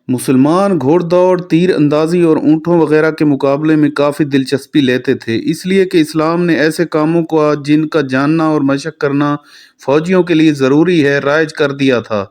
مسلمان گھوڑ دوڑ، تیر اندازی اور اونٹوں وغیرہ کے مقابلے میں کافی دلچسپی لیتے تھے، اس لیے کہ اسلام نے ایسے کاموں کو جن کا جاننا اور مشق کرنا فوجیوں کے لیے ضروری ہے رائج کر دیا تھا۔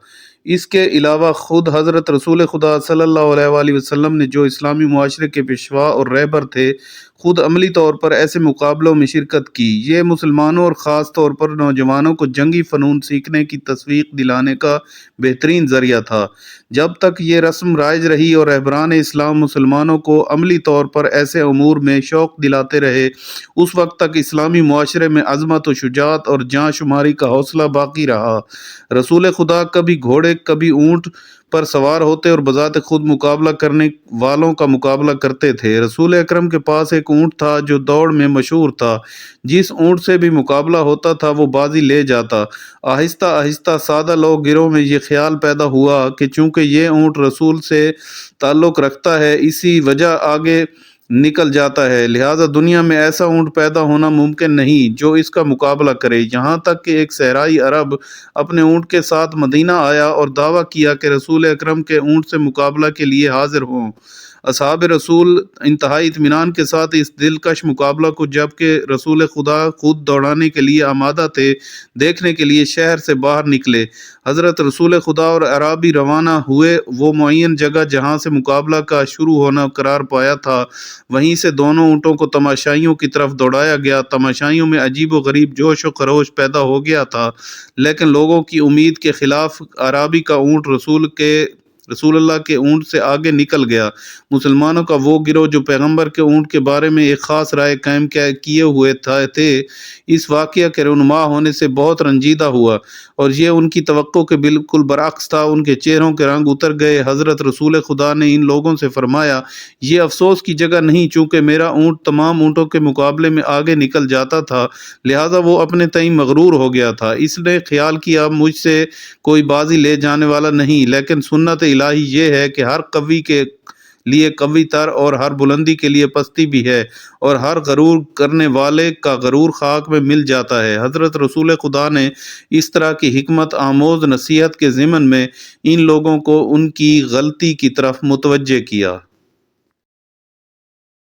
اس کے علاوہ خود حضرت رسول خدا صلی اللہ علیہ وآلہ وسلم نے جو اسلامی معاشرے کے پیشوا اور رہبر تھے، خود عملی طور پر ایسے مقابلوں میں شرکت کی۔ یہ مسلمانوں اور خاص طور پر نوجوانوں کو جنگی فنون سیکھنے کی تشویق دلانے کا بہترین ذریعہ تھا۔ جب تک یہ رسم رائج رہی اور رہبران اسلام مسلمانوں کو عملی طور پر ایسے امور میں شوق دلاتے رہے، اس وقت تک اسلامی معاشرے میں عظمت و شجاعت اور جاں شماری کا حوصلہ باقی رہا۔ رسول خدا کبھی گھوڑے کبھی اونٹ پر سوار ہوتے اور بذات خود مقابلہ کرنے والوں کا مقابلہ کرتے تھے۔ رسول اکرم کے پاس ایک اونٹ تھا جو دوڑ میں مشہور تھا۔ جس اونٹ سے بھی مقابلہ ہوتا تھا وہ بازی لے جاتا۔ آہستہ آہستہ سادہ لوگ گروہ میں یہ خیال پیدا ہوا کہ چونکہ یہ اونٹ رسول سے تعلق رکھتا ہے، اسی وجہ آگے نکل جاتا ہے، لہٰذا دنیا میں ایسا اونٹ پیدا ہونا ممکن نہیں جو اس کا مقابلہ کرے۔ یہاں تک کہ ایک صحرائی عرب اپنے اونٹ کے ساتھ مدینہ آیا اور دعویٰ کیا کہ رسول اکرم کے اونٹ سے مقابلہ کے لیے حاضر ہوں۔ اصحاب رسول انتہائی اطمینان کے ساتھ اس دلکش مقابلہ کو، جبکہ رسول خدا خود دوڑانے کے لیے آمادہ تھے، دیکھنے کے لیے شہر سے باہر نکلے۔ حضرت رسول خدا اور اعرابی روانہ ہوئے۔ وہ معین جگہ جہاں سے مقابلہ کا شروع ہونا قرار پایا تھا، وہیں سے دونوں اونٹوں کو تماشائیوں کی طرف دوڑایا گیا۔ تماشائیوں میں عجیب و غریب جوش و خروش پیدا ہو گیا تھا، لیکن لوگوں کی امید کے خلاف اعرابی کا اونٹ رسول اللہ کے اونٹ سے آگے نکل گیا۔ مسلمانوں کا وہ گروہ جو پیغمبر کے اونٹ کے بارے میں ایک خاص رائے قائم کیے ہوئے تھے، اس واقعہ کے رونما ہونے سے بہت رنجیدہ ہوا، اور یہ ان کی توقع کے بالکل برعکس تھا۔ ان کے چہروں کے رنگ اتر گئے۔ حضرت رسول خدا نے ان لوگوں سے فرمایا، یہ افسوس کی جگہ نہیں، چونکہ میرا اونٹ تمام اونٹوں کے مقابلے میں آگے نکل جاتا تھا، لہٰذا وہ اپنے تئیں مغرور ہو گیا تھا۔ اس نے خیال کیا مجھ سے کوئی بازی لے جانے والا نہیں، لیکن سنت الہی یہ ہے کہ ہر قوی کے لیے قوی تر اور ہر بلندی کے لیے پستی بھی ہے، اور ہر غرور کرنے والے کا غرور خاک میں مل جاتا ہے۔ حضرت رسول خدا نے اس طرح کی حکمت آموز نصیحت کے ضمن میں ان لوگوں کو ان کی غلطی کی طرف متوجہ کیا۔